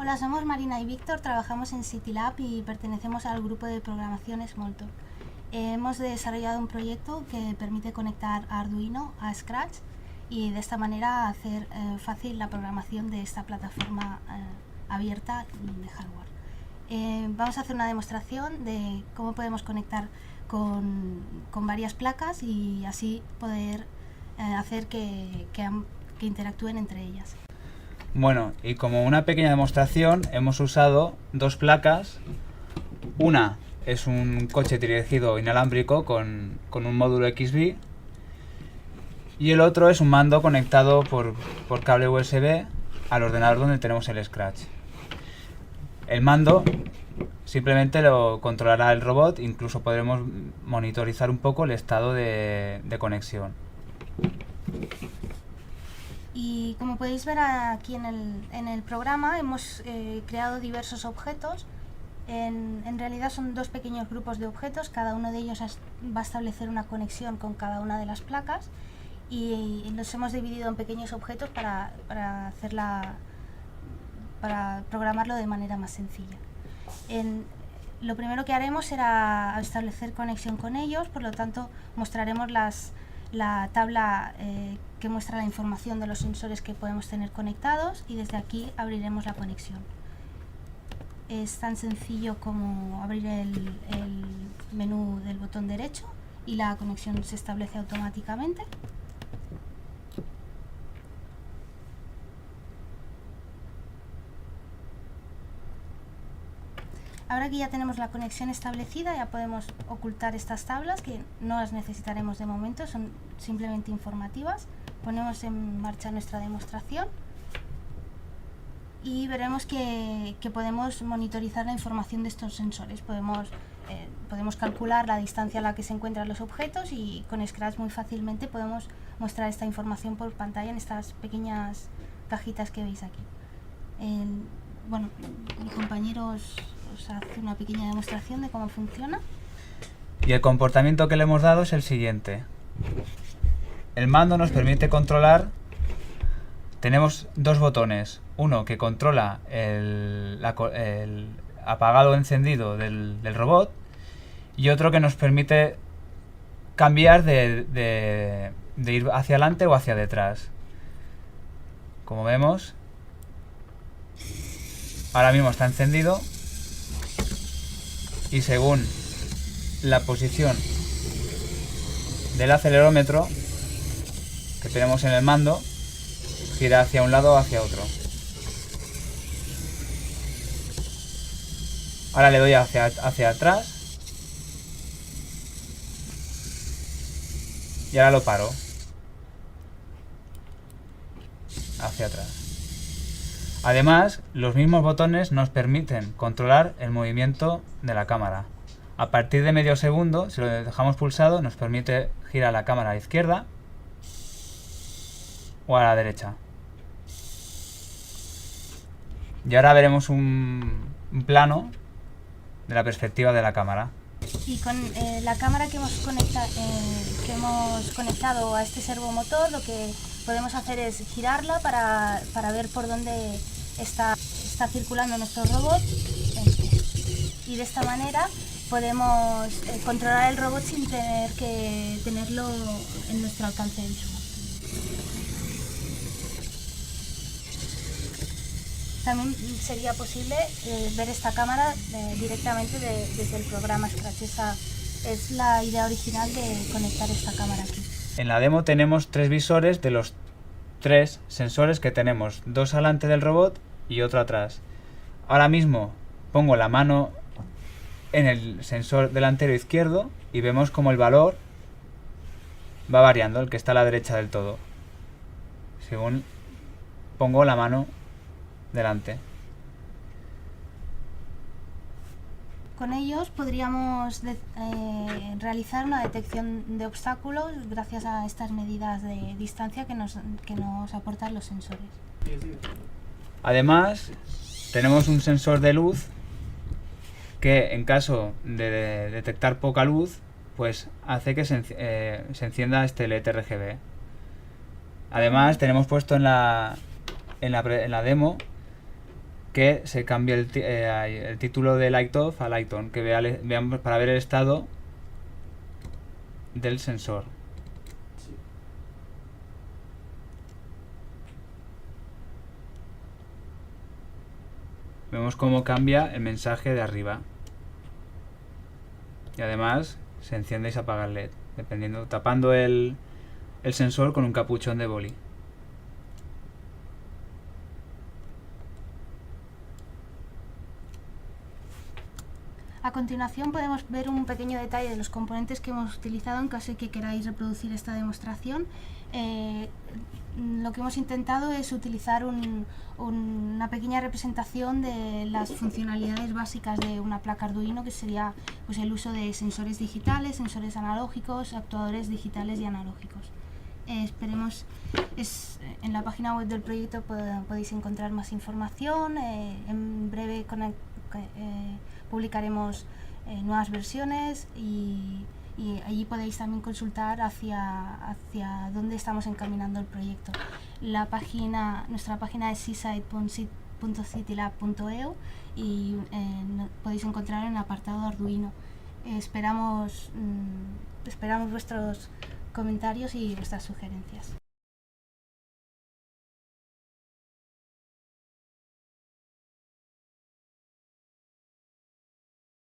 Hola, somos Marina y Víctor, trabajamos en CityLab y pertenecemos al grupo de programación Smalltalk. Hemos desarrollado un proyecto que permite conectar Arduino a Scratch y de esta manera hacer fácil la programación de esta plataforma abierta de hardware. Vamos a hacer una demostración de cómo podemos conectar con varias placas y así poder hacer que interactúen entre ellas. Bueno, y como una pequeña demostración hemos usado dos placas. Una es un coche dirigido inalámbrico con un módulo XBee y el otro es un mando conectado por cable USB al ordenador donde tenemos el Scratch. El mando simplemente lo controlará el robot, incluso podremos monitorizar un poco el estado de conexión. Y como podéis ver aquí en el programa hemos creado diversos objetos. En realidad son dos pequeños grupos de objetos, cada uno de ellos va a establecer una conexión con cada una de las placas y los hemos dividido en pequeños objetos para programarlo de manera más sencilla. Lo primero que haremos será establecer conexión con ellos, por lo tanto mostraremos la tabla que muestra la información de los sensores que podemos tener conectados y desde aquí abriremos la conexión. Es tan sencillo como abrir el menú del botón derecho y la conexión se establece automáticamente. Ahora que ya tenemos la conexión establecida, ya podemos ocultar estas tablas que no las necesitaremos de momento, son simplemente informativas. Ponemos en marcha nuestra demostración y veremos que podemos monitorizar la información de estos sensores. Podemos calcular la distancia a la que se encuentran los objetos y con Scratch muy fácilmente podemos mostrar esta información por pantalla en estas pequeñas cajitas que veis aquí. Bueno, mi compañero os hace una pequeña demostración de cómo funciona. Y el comportamiento que le hemos dado es el siguiente. El mando nos permite controlar. Tenemos dos botones. Uno que controla el apagado o encendido del robot y otro que nos permite cambiar de ir hacia adelante o hacia detrás. Como vemos, ahora mismo está encendido y según la posición del acelerómetro que tenemos en el mando, gira hacia un lado o hacia otro. Ahora le doy hacia atrás y ahora lo paro hacia atrás. Además, los mismos botones nos permiten controlar el movimiento de la cámara. A partir de medio segundo, si lo dejamos pulsado, nos permite girar la cámara a la izquierda o a la derecha. Y ahora veremos un plano de la perspectiva de la cámara. Y con la cámara que hemos conectado a este servomotor, lo que podemos hacer es girarla para ver por dónde está circulando nuestro robot y de esta manera podemos controlar el robot sin tener que tenerlo en nuestro alcance visual. También sería posible ver esta cámara directamente desde el programa Scratch. Esa es la idea original de conectar esta cámara aquí. En la demo tenemos tres visores de los tres sensores que tenemos, dos delante del robot y otro atrás. Ahora mismo pongo la mano en el sensor delantero izquierdo y vemos como el valor va variando, el que está a la derecha del todo, según pongo la mano delante. Con ellos podríamos realizar una detección de obstáculos gracias a estas medidas de distancia que nos aportan los sensores. Además, tenemos un sensor de luz que en caso de detectar poca luz, pues hace que se encienda este LED RGB. Además, tenemos puesto en la demo que se cambie el título de Lightoff a Lighton, que veamos para ver el estado del sensor. Sí. Vemos cómo cambia el mensaje de arriba. Y además se enciende y se apaga el LED, dependiendo, tapando el sensor con un capuchón de boli. A continuación podemos ver un pequeño detalle de los componentes que hemos utilizado en caso de que queráis reproducir esta demostración. Lo que hemos intentado es utilizar una pequeña representación de las funcionalidades básicas de una placa Arduino, que sería pues, el uso de sensores digitales, sensores analógicos, actuadores digitales y analógicos. Esperemos, en la página web del proyecto podéis encontrar más información. En breve publicaremos nuevas versiones y allí podéis también consultar hacia dónde estamos encaminando el proyecto. Nuestra página es seaside.citylab.eu y podéis encontrar en el apartado Arduino. Esperamos vuestros comentarios y vuestras sugerencias.